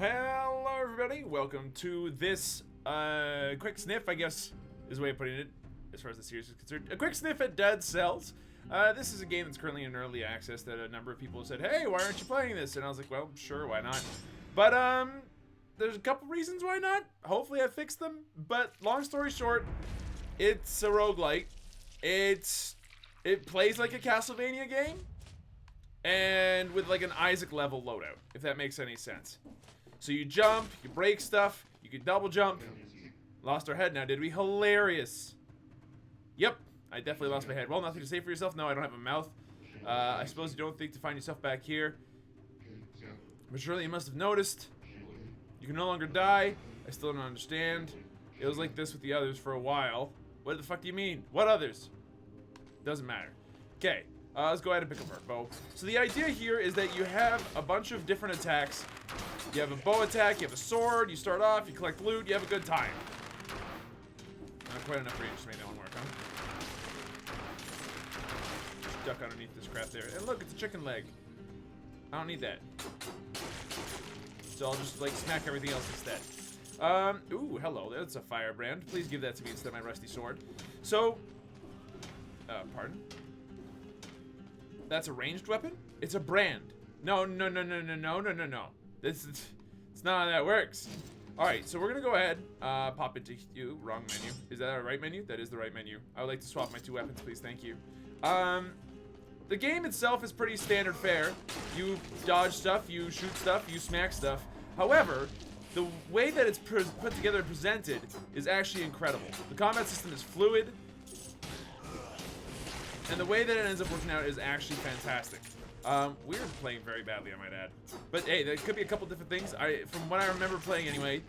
Hello everybody, welcome to this quick sniff, I guess is the way of putting it as far as the series is concerned. A quick sniff at Dead Cells. This is a game that's currently in early access that a number of people have said, hey, why aren't you playing this? And I was like, well, sure, why not? But there's a couple reasons why not. Hopefully I fixed them, but long story short, it's a roguelite. It plays like a Castlevania game, and with like an Isaac level loadout, if that makes any sense. So you jump, you break stuff, you can double jump. Lost our head now, did we? Hilarious. Yep, I definitely lost my head. Well, nothing to say for yourself? No, I don't have a mouth. I suppose you don't think to find yourself back here. But surely you must have noticed. You can no longer die. I still don't understand. It was like this with the others for a while. What the fuck do you mean? What others? Doesn't matter. Okay, let's go ahead and pick up our bow. So the idea here is that you have a bunch of different attacks. You have a bow attack, you have a sword, you start off, you collect loot, you have a good time. Not quite enough range to make that one work, huh? Just duck underneath this crap there. And look, it's a chicken leg. I don't need that. So I'll just, like, smack everything else instead. Ooh, hello, that's a firebrand. Please give that to me instead of my rusty sword. So, pardon? That's a ranged weapon? It's a brand. No. It's not how that works. Alright, so we're gonna go ahead, pop into you. Wrong menu. Is that the right menu? That is the right menu. I would like to swap my two weapons, please. Thank you. The game itself is pretty standard fare. You dodge stuff, you shoot stuff, you smack stuff. However, the way that it's put together and presented is actually incredible. The combat system is fluid, and the way that it ends up working out is actually fantastic. We're playing very badly, I might add. But hey, there could be a couple different things. From what I remember playing anyway,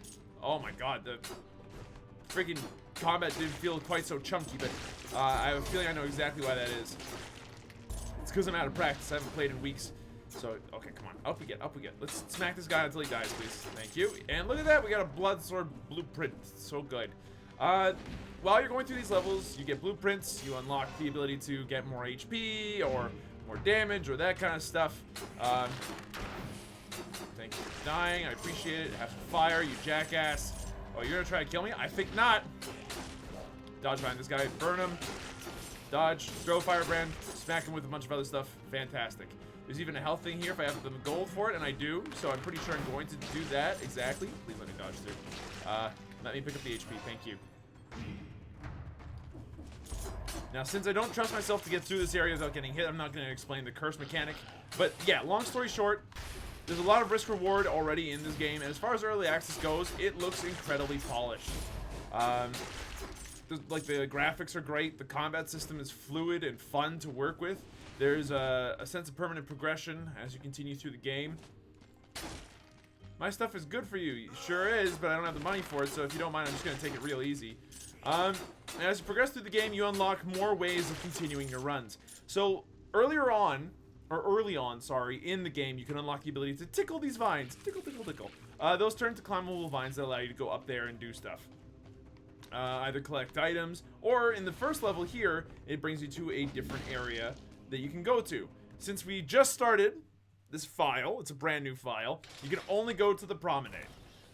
oh my god, the freaking combat didn't feel quite so chunky, but I have a feeling I know exactly why that is. It's because I'm out of practice. I haven't played in weeks. So, okay, come on. Up we get, up we get. Let's smack this guy until he dies, please. Thank you. And look at that, we got a blood sword blueprint. So good. While you're going through these levels, you get blueprints, you unlock the ability to get more HP, or more damage, or that kind of stuff. Thank you for dying, I appreciate it. Have some fire, you jackass. Oh, you're gonna try to kill me? I think not. Dodge behind this guy, burn him. Dodge, throw firebrand, smack him with a bunch of other stuff. Fantastic. There's even a health thing here if I have the gold for it, and I do, so I'm pretty sure I'm going to do that exactly. Please let me dodge through. Let me pick up the HP, thank you. Now, since I don't trust myself to get through this area without getting hit, I'm not going to explain the curse mechanic. But yeah, long story short, there's a lot of risk reward already in this game, and as far as early access goes, it looks incredibly polished. Like, the graphics are great, the combat system is fluid and fun to work with. There's a sense of permanent progression as you continue through the game. My stuff is good for you, it sure is, but I don't have the money for it, so if you don't mind, I'm just going to take it real easy. As you progress through the game, you unlock more ways of continuing your runs. So, early on, in the game, you can unlock the ability to tickle these vines. Tickle, tickle, tickle. Those turn to climbable vines that allow you to go up there and do stuff. Either collect items, or in the first level here, it brings you to a different area that you can go to. Since we just started this file, it's a brand new file, you can only go to the promenade.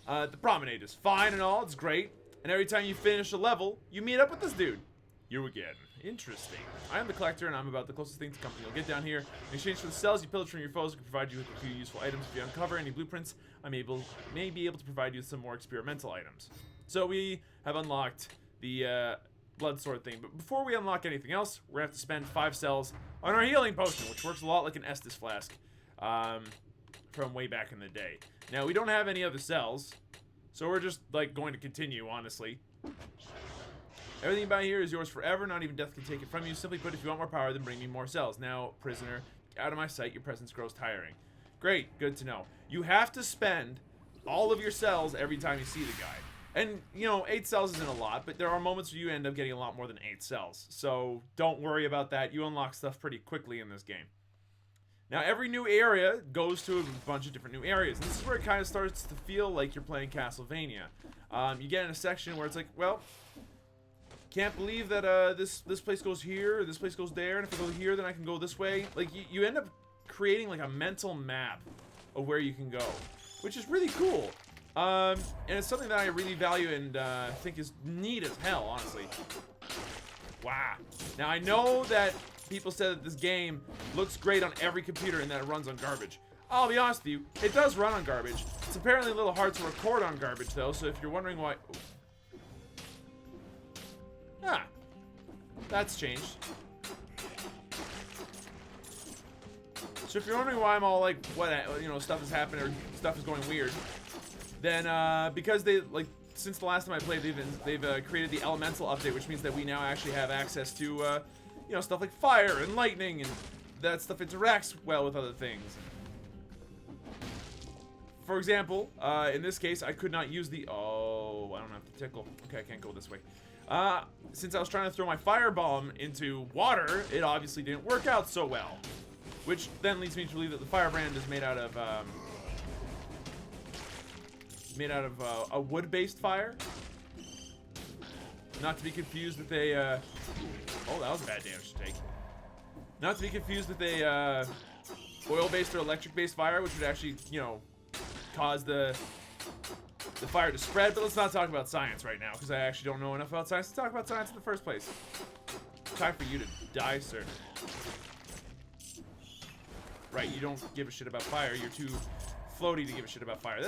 The promenade is fine and all, it's great. And every time you finish a level, you meet up with this dude. You again. Interesting. I am the collector, and I'm about the closest thing to company. You'll get down here. In exchange for the cells you pillage from your foes, I can provide you with a few useful items. If you uncover any blueprints, I may be able to provide you with some more experimental items. So we have unlocked the blood sword thing. But before we unlock anything else, we're going to have to spend 5 cells on our healing potion, which works a lot like an Estus flask from way back in the day. Now, we don't have any other cells, so we're just, like, going to continue, honestly. Everything about here is yours forever. Not even death can take it from you. Simply put, if you want more power, then bring me more cells. Now, prisoner, out of my sight. Your presence grows tiring. Great. Good to know. You have to spend all of your cells every time you see the guy. And, you know, 8 cells isn't a lot, but there are moments where you end up getting a lot more than 8 cells. So, don't worry about that. You unlock stuff pretty quickly in this game. Now, every new area goes to a bunch of different new areas. And this is where it kind of starts to feel like you're playing Castlevania. You get in a section where it's like, well, can't believe that this place goes here, or this place goes there, and if I go here, then I can go this way. Like, you end up creating, like, a mental map of where you can go. which is really cool. And it's something that I really value and think is neat as hell, honestly. Wow. Now, I know that people said that this game looks great on every computer and that it runs on garbage. I'll be honest with you, it does run on garbage. It's apparently a little hard to record on garbage, though, so if you're wondering why... Ah, that's changed. So if you're wondering why I'm all like, what, you know, stuff is happening or stuff is going weird, then because they, like, since the last time I played, they've created the elemental update, which means that we now actually have access to, you know, stuff like fire and lightning, and that stuff interacts well with other things. For example, in this case, I could not use the... Oh, I don't have to tickle. Okay, I can't go this way. Since I was trying to throw my firebomb into water, it obviously didn't work out so well. Which then leads me to believe that the firebrand is made out of a wood-based fire. Not to be confused with a... Oh, that was a bad damage to take. Not to be confused with a oil-based or electric-based fire, which would actually, you know, cause the fire to spread. But let's not talk about science right now, because I actually don't know enough about science to talk about science in the first place. Time for you to die, sir. Right, you don't give a shit about fire. You're too floaty to give a shit about fire.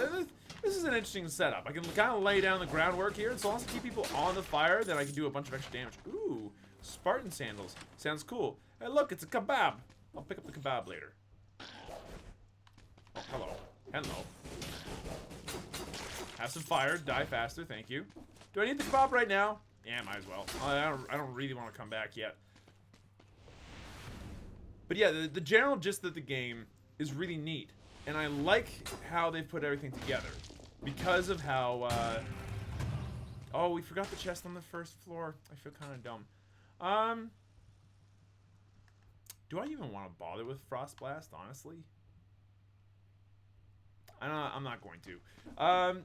This is an interesting setup. I can kind of lay down the groundwork here, and so long as I keep people on the fire, then I can do a bunch of extra damage. Ooh, Spartan sandals. Sounds cool. Hey, look, it's a kebab. I'll pick up the kebab later. Oh, hello. Hello. Have some fire. Die faster. Thank you. Do I need the kebab right now? Yeah, might as well. I don't really want to come back yet. But yeah, the general gist of the game is really neat. And I like how they've put everything together. Because of how, Oh, we forgot the chest on the first floor. I feel kind of dumb. Do I even want to bother with Frost Blast, honestly? I'm not going to.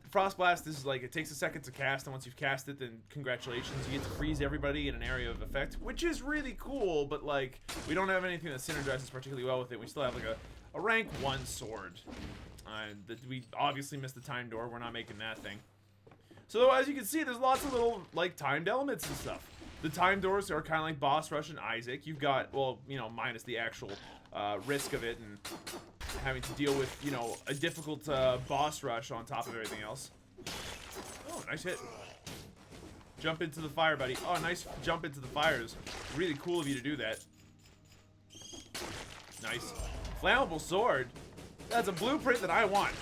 Frost Blast is like, it takes a second to cast, and once you've cast it, then congratulations, you get to freeze everybody in an area of effect, which is really cool, but like, we don't have anything that synergizes particularly well with it. We still have like a rank 1 sword. We obviously missed the time door. We're not making that thing. So as you can see, there's lots of little like timed elements and stuff. The time doors are kind of like Boss Rush and Isaac. You've got, well, you know, minus the actual risk of it and having to deal with, you know, a difficult boss rush on top of everything else. Oh, nice hit. Jump into the fire, buddy. Oh, nice jump into the fires. Really cool of you to do that. Nice. Flammable sword. That's a blueprint that I want.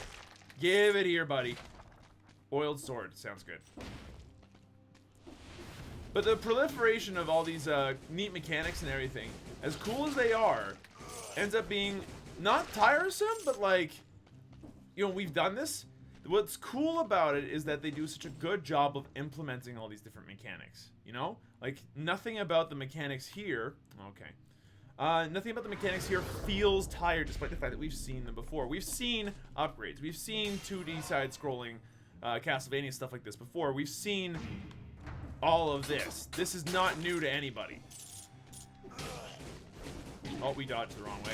Give it here, buddy. Oiled sword. Sounds good. But the proliferation of all these neat mechanics and everything, as cool as they are, ends up being not tiresome, but like, you know, we've done this. What's cool about it is that they do such a good job of implementing all these different mechanics, you know? Like, nothing about the mechanics here, okay. Nothing about the mechanics here feels tired, despite the fact that we've seen them before. We've seen upgrades. We've seen 2D side-scrolling Castlevania stuff like this before. We've seen all of this. This is not new to anybody. Oh, we dodged the wrong way.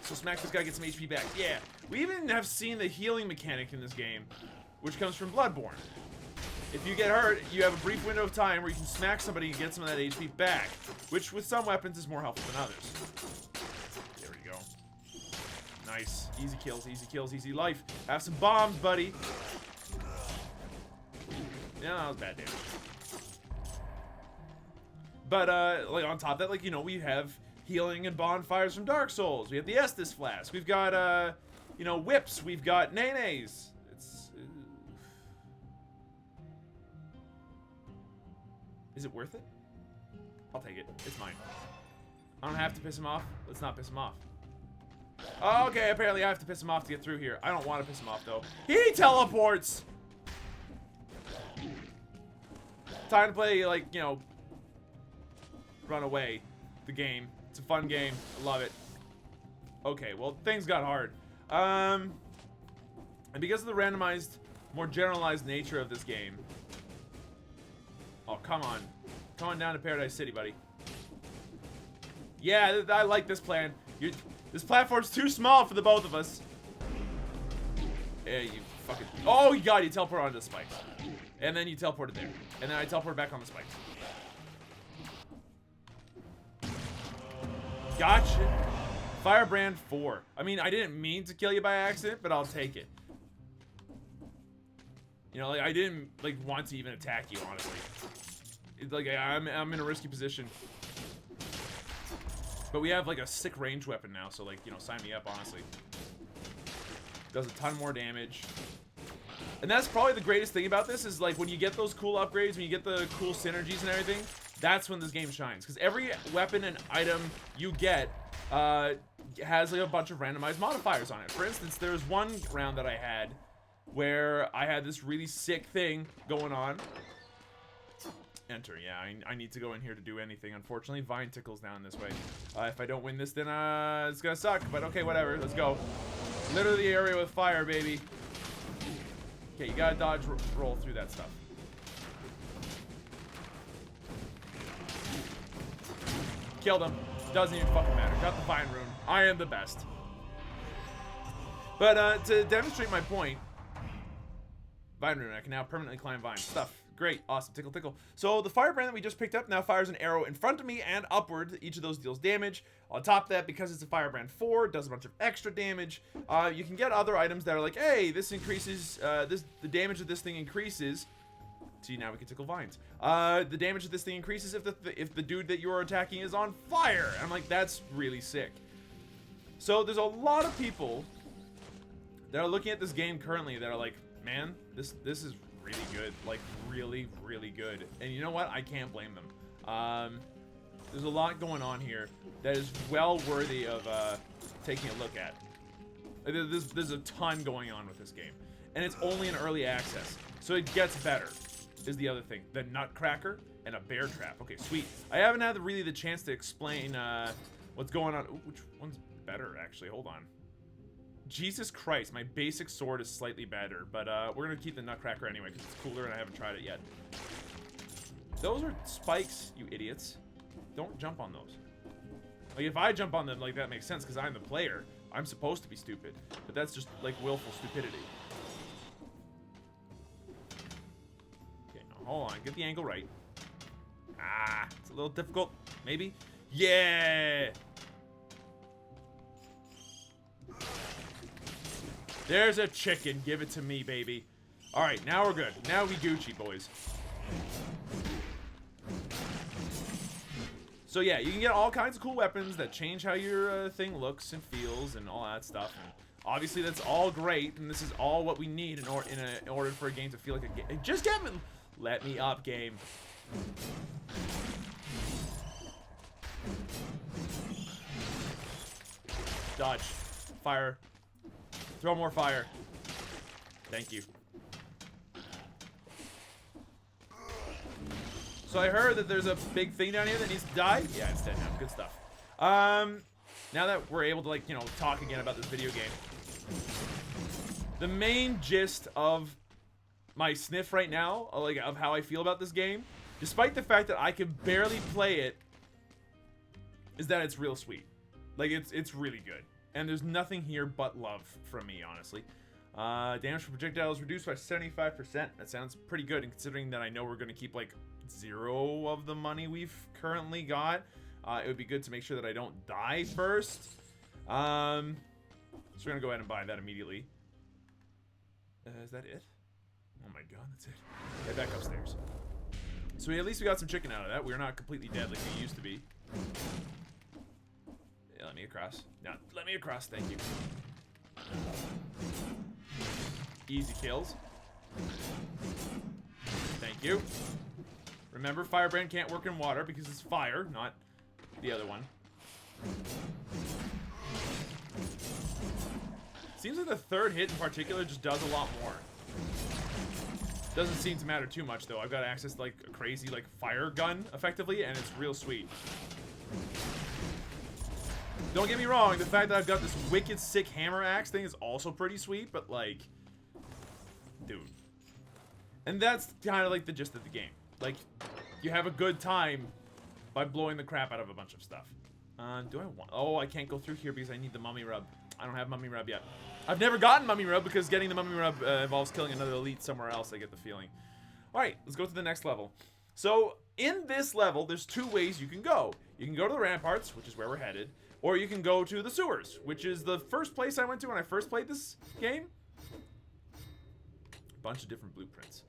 So smack this guy, get some HP back. Yeah. We even have seen the healing mechanic in this game, which comes from Bloodborne. If you get hurt, you have a brief window of time where you can smack somebody and get some of that HP back, which with some weapons is more helpful than others. There we go. Nice. Easy kills, easy life. Have some bombs, buddy. Yeah, that was bad damage. But, like, on top of that, like, you know, we have healing and bonfires from Dark Souls. We have the Estus Flask. We've got, you know, whips. We've got nays. It's... Is it worth it? I'll take it. It's mine. I don't have to piss him off. Let's not piss him off. Okay, apparently I have to piss him off to get through here. I don't want to piss him off, though. He teleports! Time to play, like, you know, Run Away, the game. It's a fun game. I love it. Okay, well, things got hard. And because of the randomized, more generalized nature of this game... Oh, come on. Come on down to Paradise City, buddy. Yeah, I like this plan. This platform's too small for the both of us. Yeah, you fucking... Oh, you got it. You teleport onto the spikes. And then you teleported there. And then I teleported back on the spikes. Gotcha. Firebrand 4. I mean, I didn't mean to kill you by accident, but I'll take it. You know, like, I didn't, like, want to even attack you, honestly. It's like, I'm in a risky position. But we have, like, a sick range weapon now, so, like, you know, sign me up, honestly. Does a ton more damage. And that's probably the greatest thing about this is, like, when you get those cool upgrades, when you get the cool synergies and everything, that's when this game shines. Because every weapon and item you get has, like, a bunch of randomized modifiers on it. For instance, there was one round that I had where I had this really sick thing going on. Enter, yeah, I need to go in here to do anything. Unfortunately, Vine tickles down this way. If I don't win this, then it's gonna suck, but okay, whatever, let's go. Literally the area with fire, baby. Okay, you gotta dodge, roll through that stuff. Killed him. Doesn't even fucking matter. Got the Vine rune. I am the best. But to demonstrate my point, Vine rune, I can now permanently climb vines. Stuff. Great. Awesome. Tickle, tickle. So the firebrand that we just picked up now fires an arrow in front of me and upward. Each of those deals damage. On top of that, because it's a firebrand 4, it does a bunch of extra damage. You can get other items that are like, hey, this increases, the damage of this thing increases. See, now we can tickle vines. The damage of this thing increases if the dude that you're attacking is on fire. And I'm like, that's really sick. So there's a lot of people that are looking at this game currently that are like, man, this is really good, like really, really good. And you know what? I can't blame them. There's a lot going on here that is well worthy of taking a look at. There's a ton going on with this game, and it's only in early access, so it gets better. Is the other thing, the Nutcracker and a bear trap. Okay, sweet. I haven't had really the chance to explain what's going on. Ooh, which one's better, actually? Hold on. Jesus Christ, my basic sword is slightly better, but we're gonna keep the Nutcracker anyway because it's cooler and I haven't tried it yet. Those are spikes, you idiots. Don't jump on those. Like, if I jump on them, like, that makes sense because I'm the player. I'm supposed to be stupid, but that's just, like, willful stupidity. Okay, now, hold on. Get the angle right. Ah, it's a little difficult. Maybe? Yeah! There's a chicken. Give it to me, baby. All right, now we're good. Now we Gucci, boys. So yeah, you can get all kinds of cool weapons that change how your thing looks and feels and all that stuff. And obviously, that's all great, and this is all what we need in order for a game to feel like a game. Just get me. Let me up, game. Dodge. Fire. Throw more fire. Thank you. So I heard that there's a big thing down here that needs to die. Yeah, it's dead now. Good stuff. Now that we're able to, like, you know, talk again about this video game. The main gist of my sniff right now, like, of how I feel about this game, despite the fact that I can barely play it, is that it's real sweet. Like, it's really good. And there's nothing here but love from me, honestly. Damage from projectiles reduced by 75%. That sounds pretty good, and considering that I know we're going to keep, like, 0 of the money we've currently got, it would be good to make sure that I don't die first. So we're going to go ahead and buy that immediately. Is that it? Oh my god, that's it. Head back upstairs. So at least we got some chicken out of that. We're not completely dead like we used to be. Yeah, let me across. No, let me across, thank you. Easy kills. Thank you. Remember, Firebrand can't work in water because it's fire, not the other one. Seems like the third hit in particular just does a lot more. Doesn't seem to matter too much, though. I've got access to, like, a crazy, like, fire gun, effectively, and it's real sweet. Don't get me wrong, the fact that I've got this wicked sick hammer axe thing is also pretty sweet, but, like, dude. And that's kind of like the gist of the game. Like, you have a good time by blowing the crap out of a bunch of stuff. Do I want... Oh, I can't go through here because I need the mummy rub. I don't have mummy rub yet. I've never gotten Mummy Rub because getting the Mummy Rub involves killing another elite somewhere else, I get the feeling. Alright, let's go to the next level. So, in this level, there's two ways you can go. You can go to the ramparts, which is where we're headed, or you can go to the sewers, which is the first place I went to when I first played this game. Bunch of different blueprints.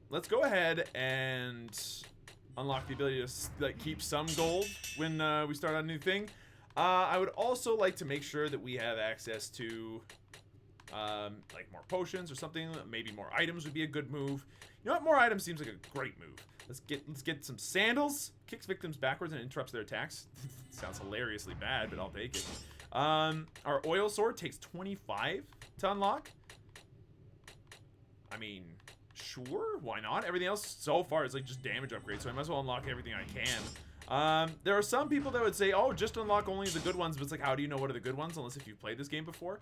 Let's go ahead and unlock the ability to like keep some gold when we start on a new thing. I would also like to make sure that we have access to like more potions or something. Maybe more items would be a good move. You know what? More items seems like a great move. Let's get some sandals. Kicks victims backwards and interrupts their attacks. Sounds hilariously bad, but I'll take it. Our oil sword takes 25 to unlock. I mean, sure, why not? Everything else so far is like just damage upgrades, so I might as well unlock everything I can. There are some people that would say, oh, just unlock only the good ones, but it's like, how do you know what are the good ones unless if you've played this game before?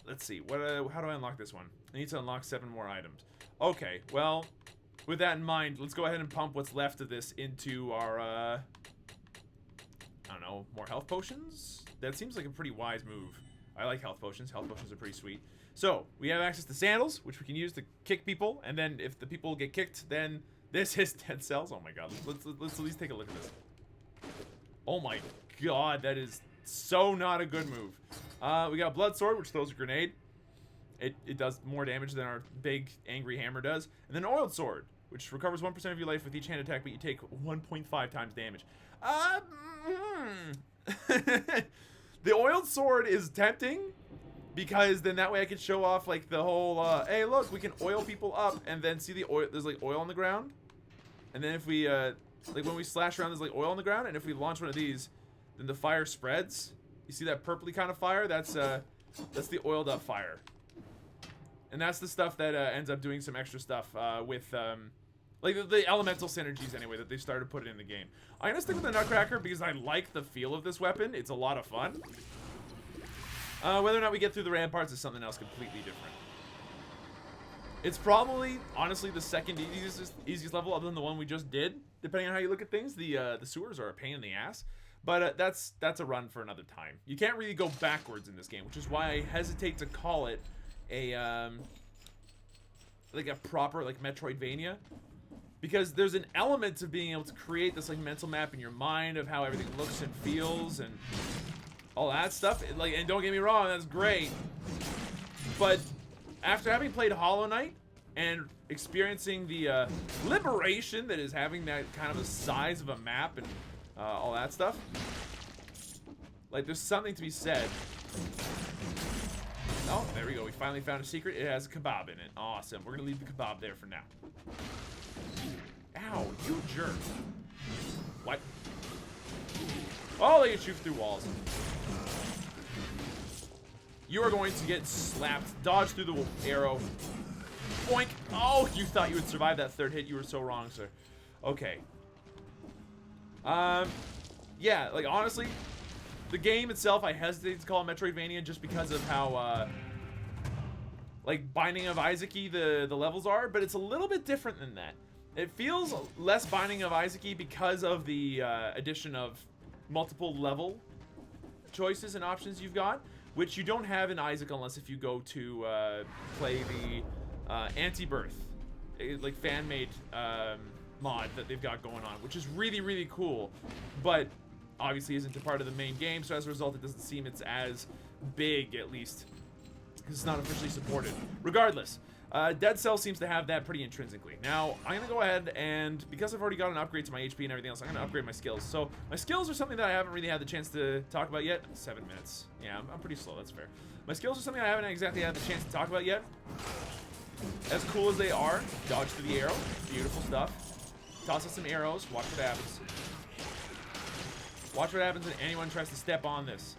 Let's see, how do I unlock this one? I need to unlock 7 more items. Okay, well, with that in mind, let's go ahead and pump what's left of this into our, I don't know, more health potions? That seems like a pretty wise move. I like health potions. Health potions are pretty sweet. So, we have access to sandals, which we can use to kick people, and then if the people get kicked, then this is dead cells. Oh my god, let's at least take a look at this. Oh my god, that is so not a good move. We got Blood Sword, which throws a grenade. It does more damage than our big angry hammer does. And then Oiled Sword, which recovers 1% of your life with each hand attack, but you take 1.5 times damage. The Oiled Sword is tempting, because then that way I could show off like the whole, hey look, we can oil people up, and then see the oil, there's like oil on the ground. And then if we, like when we slash around, there's like oil on the ground, and if we launch one of these, then the fire spreads. You see that purpley kind of fire? That's the oiled up fire. And that's the stuff that ends up doing some extra stuff with, like the elemental synergies anyway that they started putting in the game. I'm gonna stick with the Nutcracker because I like the feel of this weapon. It's a lot of fun. Whether or not we get through the ramparts is something else completely different. It's probably, honestly, the second easiest level other than the one we just did, depending on how you look at things. The sewers are a pain in the ass. But that's a run for another time. You can't really go backwards in this game, which is why I hesitate to call it a like a proper like Metroidvania, because there's an element of being able to create this like mental map in your mind of how everything looks and feels and all that stuff. Like, and don't get me wrong, that's great. But after having played Hollow Knight and experiencing the liberation that is having that kind of a size of a map and all that stuff, like there's something to be said. Oh, there we go. We finally found a secret. It has a kebab in it. Awesome. We're gonna leave the kebab there for now. Ow, you jerk. What? Oh, they can shoot through walls. You are going to get slapped. Dodge through the arrow. Boink. Oh, you thought you would survive that third hit. You were so wrong, sir. Okay. Yeah, like honestly, the game itself, I hesitate to call it Metroidvania just because of how, like, Binding of Isaac-y the levels are, but it's a little bit different than that. It feels less Binding of Isaac-y because of the addition of multiple level choices and options you've got, which you don't have in Isaac unless if you go to play the Anti-Birth, like fan-made mod that they've got going on, which is really, really cool, but obviously isn't a part of the main game, so as a result it doesn't seem it's as big, at least, because it's not officially supported. Regardless, Dead Cell seems to have that pretty intrinsically. Now, I'm going to go ahead and, because I've already got an upgrade to my HP and everything else, I'm going to upgrade my skills. So, my skills are something that I haven't really had the chance to talk about yet. 7 minutes. Yeah, I'm pretty slow, that's fair. My skills are something I haven't exactly had the chance to talk about yet. As cool as they are, dodge through the arrow, beautiful stuff. Toss us some arrows, watch what happens. Watch what happens when anyone tries to step on this.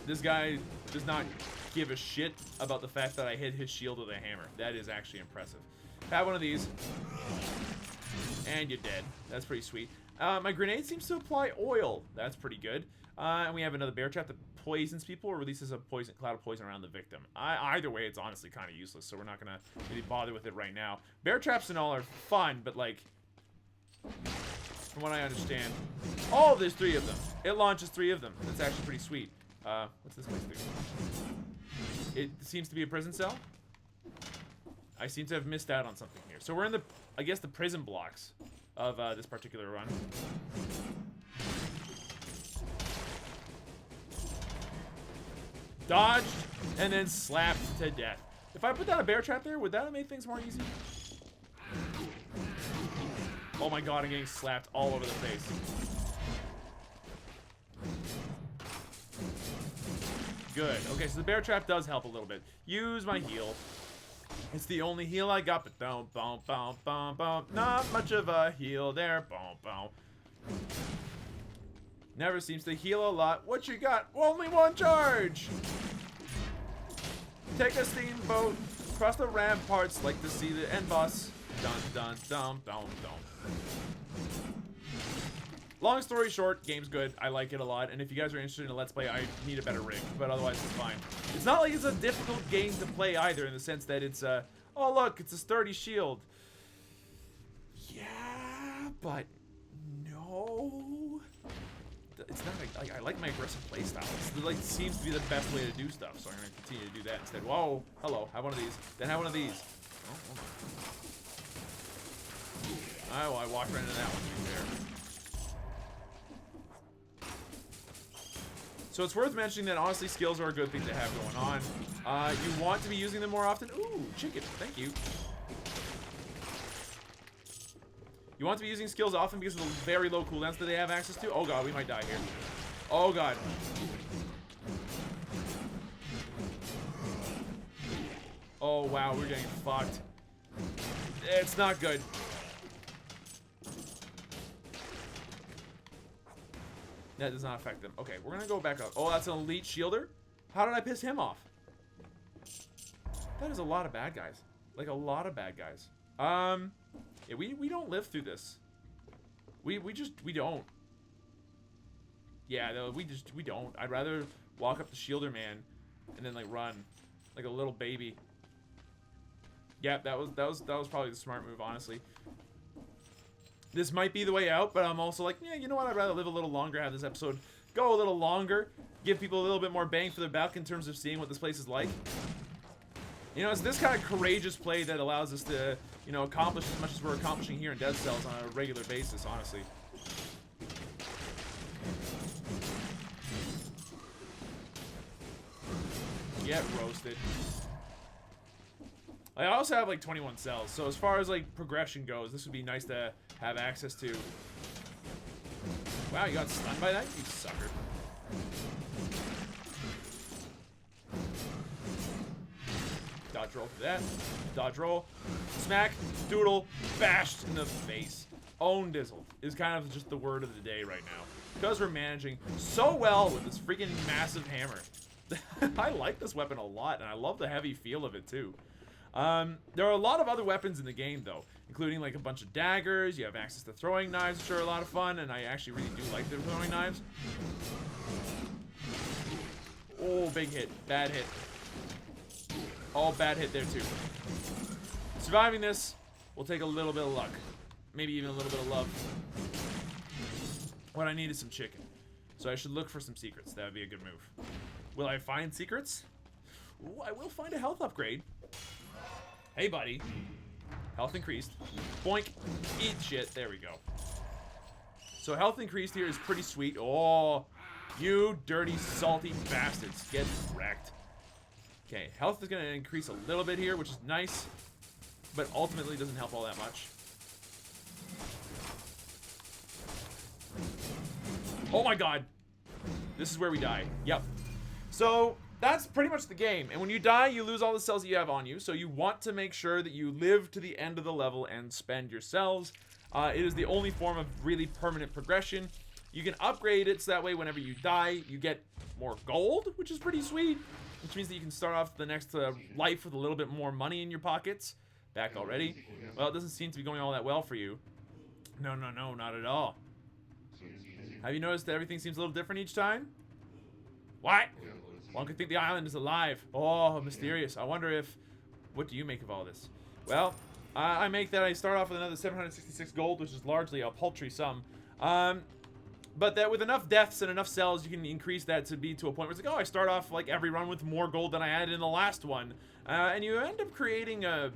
This guy does not give a shit about the fact that I hit his shield with a hammer. That is actually impressive. Have one of these. And you're dead. That's pretty sweet. My grenade seems to apply oil. That's pretty good. And we have another bear trap that poisons people or releases a cloud of poison around the victim. Either way, it's honestly kind of useless, so we're not going to really bother with it right now. Bear traps and all are fun, but like, from what I understand. Oh, there's 3 of them. It launches 3 of them. That's actually pretty sweet. What's this place do? It seems to be a prison cell. I seem to have missed out on something here. So we're in the, I guess, the prison blocks of this particular run. Dodged and then slapped to death. If I put down a bear trap there, would that have made things more easy? Oh my god, I'm getting slapped all over the face. Good. Okay, so the bear trap does help a little bit. Use my heal. It's the only heal I got, but don't, boom, boom, boom, boom. Not much of a heal there. Boom, boom. Never seems to heal a lot. What you got? Only 1 charge. Take a steamboat across the ramparts like to see the end boss. Dun, dun, dun, dun, dun. Long story short, game's good. I like it a lot, and if you guys are interested in a Let's Play, I need a better rig, but otherwise it's fine. It's not like it's a difficult game to play either, in the sense that it's oh look, it's a sturdy shield. Yeah, but no. It's not like I like my aggressive playstyle. It like seems to be the best way to do stuff, so I'm gonna continue to do that instead. Whoa, hello, have one of these. Then have one of these. Oh, well, I walked right into that one there. So it's worth mentioning that honestly skills are a good thing to have going on. You want to be using them more often. Ooh, chicken, thank you. You want to be using skills often because of the very low cooldowns that they have access to. Oh god, we might die here. Oh god. Oh wow, we're getting fucked. It's not good. That does not affect them. Okay, we're gonna go back up. Oh, that's an elite shielder? How did I piss him off? That is a lot of bad guys. Like a lot of bad guys. Yeah, we don't live through this. We don't. Yeah, no, we don't. I'd rather walk up the shielder man and then like run like a little baby. Yeah, that was probably the smart move, honestly. This might be the way out, but I'm also like, yeah, you know what? I'd rather live a little longer, have this episode go a little longer, give people a little bit more bang for their buck in terms of seeing what this place is like. You know, it's this kind of courageous play that allows us to, you know, accomplish as much as we're accomplishing here in Dead Cells on a regular basis, honestly. Get roasted. I also have like 21 cells, so as far as like progression goes, this would be nice to have access to. Wow, you got stunned by that? You sucker. Dodge roll for that. Dodge roll. Smack. Doodle. Bashed in the face. Own dizzled is kind of just the word of the day right now. Because we're managing so well with this freaking massive hammer. I like this weapon a lot, and I love the heavy feel of it too. There are a lot of other weapons in the game though, including like a bunch of daggers. You have access to throwing knives, which are a lot of fun, and I actually really do like the throwing knives. Oh, big hit. Bad hit. Oh, bad hit there too. Surviving this will take a little bit of luck. Maybe even a little bit of love. What I need is some chicken. So I should look for some secrets. That would be a good move. Will I find secrets? Ooh, I will find a health upgrade. Hey, buddy. Health increased. Boink. Eat shit. There we go. So health increased here is pretty sweet. Oh, you dirty, salty bastards. Get wrecked. Okay, health is going to increase a little bit here, which is nice, but ultimately doesn't help all that much. Oh my god. This is where we die. Yep. So that's pretty much the game. And when you die, you lose all the cells that you have on you. So you want to make sure that you live to the end of the level and spend your cells. It is the only form of really permanent progression. You can upgrade it so that way whenever you die, you get more gold, which is pretty sweet. Which means that you can start off the next life with a little bit more money in your pockets. Back already. Well, it doesn't seem to be going all that well for you. No, no, no, not at all. Have you noticed that everything seems a little different each time? What? One could think the island is alive. Oh, mysterious. I wonder if... What do you make of all this? Well, I make that I start off with another 766 gold, which is largely a paltry sum. But that with enough deaths and enough cells, you can increase that to be to a point where it's like, oh, I start off like every run with more gold than I had in the last one. And you end up creating a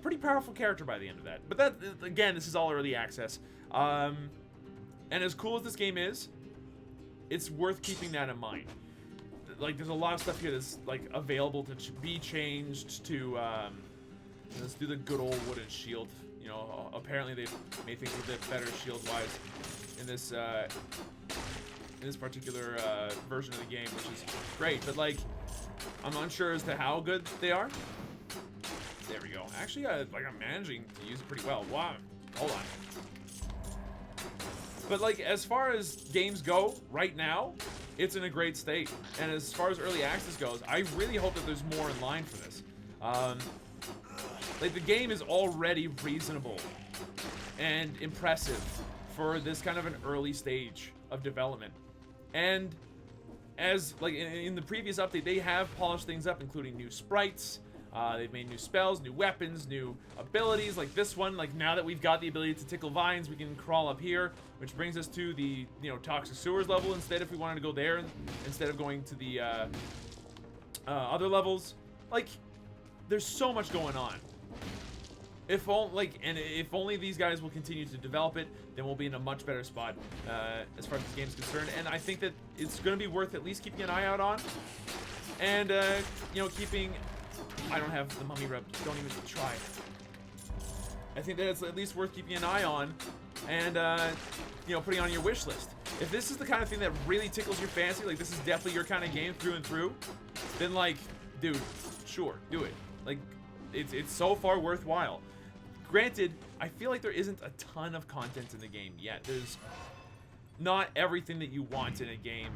pretty powerful character by the end of that. But that, again, this is all early access. And as cool as this game is, it's worth keeping that in mind. Like, there's a lot of stuff here that's, like, available to be changed to, let's do the good old wooden shield. You know, apparently they've made things a bit better shield-wise in this particular version of the game, which is great. But, like, I'm unsure as to how good they are. There we go. Actually, like, I'm managing to use it pretty well. Wow. Hold on. But, like, as far as games go right now, it's in a great state. And as far as early access goes, I really hope that there's more in line for this. Like, the game is already reasonable and impressive for this kind of an early stage of development. And as, like, in the previous update, they have polished things up, including new sprites. They've made new spells, new weapons, new abilities, like this one. Like, now that we've got the ability to tickle vines, we can crawl up here, which brings us to the, you know, toxic sewers level instead if we wanted to go there, instead of going to the other levels. Like, there's so much going on. If only these guys will continue to develop it, then we'll be in a much better spot as far as this game is concerned. And I think that it's going to be worth at least keeping an eye out on, and you know, keeping. I don't have the mummy rub. Don't even try. I think that it's at least worth keeping an eye on, and you know, putting on your wish list. If this is the kind of thing that really tickles your fancy, like this is definitely your kind of game through and through, then like, dude, sure, do it. Like, it's so far worthwhile. Granted, I feel like there isn't a ton of content in the game yet. There's not everything that you want in a game,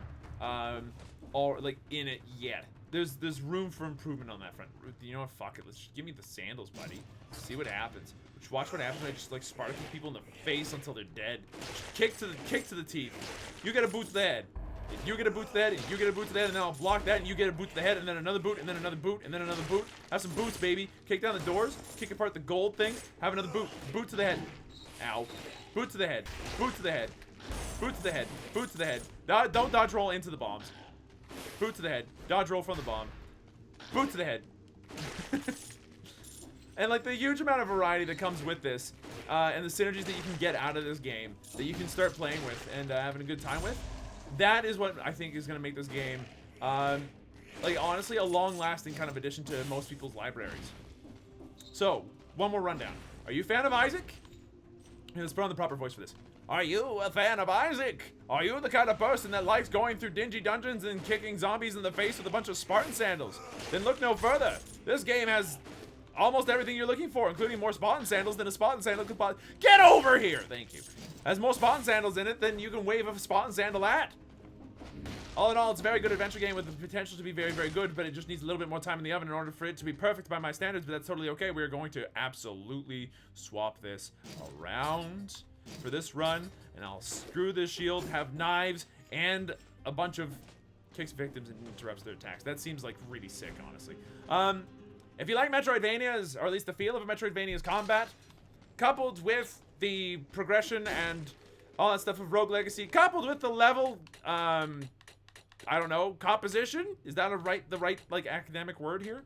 or like in it yet. There's room for improvement on that front. You know what? Fuck it. Let's just give me the sandals, buddy. See what happens. Just watch what happens when I just like Spartacus people in the face until they're dead. Kick to the teeth. You get a boot to the head. You get a boot to the head, and you get a boot to the head, and then I'll block that, and you get a boot to the head, and then another boot, and then another boot, and then another boot. Have some boots, baby. Kick down the doors, kick apart the gold thing, have another boot. Boot to the head. Ow. Boot to the head. Boot to the head. Boot to the head. Boot to the head. Don't dodge roll into the bombs. Boot to the head. Dodge roll from the bomb. Boot to the head. And like the huge amount of variety that comes with this, and the synergies that you can get out of this game, that you can start playing with and having a good time with, that is what I think is going to make this game, like honestly, a long-lasting kind of addition to most people's libraries. So, one more rundown. Are you a fan of Isaac? Let's put on the proper voice for this. Are you a fan of Isaac? Are you the kind of person that likes going through dingy dungeons and kicking zombies in the face with a bunch of Spartan sandals? Then look no further. This game has almost everything you're looking for, including more Spartan sandals than a Spartan sandal could possibly. Get over here! Thank you. Has more Spartan sandals in it than you can wave a Spartan sandal at. All in all, it's a very good adventure game with the potential to be very, very good, but it just needs a little bit more time in the oven in order for it to be perfect by my standards, but that's totally okay. We're going to absolutely swap this around for this run, and I'll screw this shield, have knives, and a bunch of kicks victims and interrupts their attacks. That seems like really sick, honestly. If you like Metroidvanias, or at least the feel of a Metroidvania's combat, coupled with the progression and all that stuff of Rogue Legacy, coupled with the level, I don't know, composition? Is that the right like academic word here?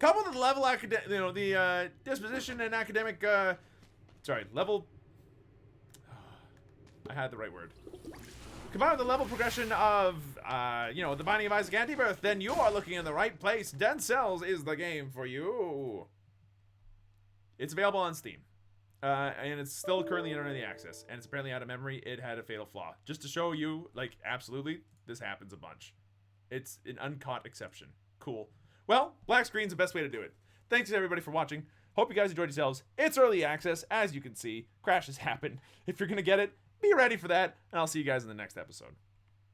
Coupled with the level the disposition and academic level. I had the right word. Combined with the level progression of, the Binding of Isaac Antibirth, then you are looking in the right place. Dead Cells is the game for you. It's available on Steam. And it's still currently in early access. And it's apparently out of memory. It had a fatal flaw. Just to show you, like, absolutely, this happens a bunch. It's an uncaught exception. Cool. Well, black screen's the best way to do it. Thanks everybody for watching. Hope you guys enjoyed yourselves. It's early access, as you can see. Crashes happen. If you're gonna get it, be ready for that, and I'll see you guys in the next episode.